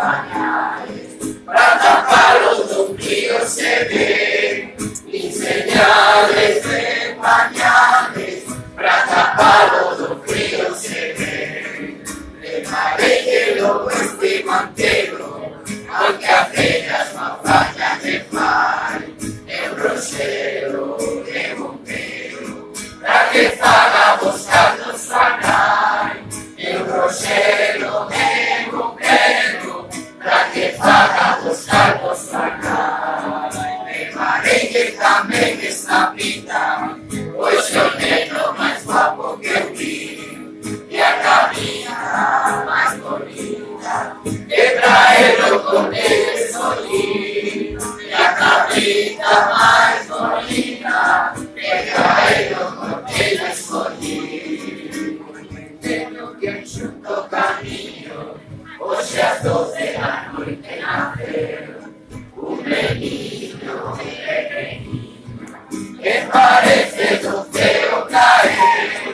pañales, pra tapar los dos fríos se ven, y señales de pañales, pra tapar los dos fríos se ven. Le mareje lo este mantelo, aunque apenas ma falla de fai, el brochero de bombero, pra que faga buscando sanai, el brochero de bombero, pra que faga buscando sanai. Le mareje também está pinta, hoje eu tenho mais guapo que eu vi, e a caminha mais bonita, e pra ele eu comer sorrir, e a caminha mais bonita, e pra ele eu comer sorrir. Entendo que junto ao caminho, hoje às 12 da noite na feira, o menino pequenino, que parece do teu cair.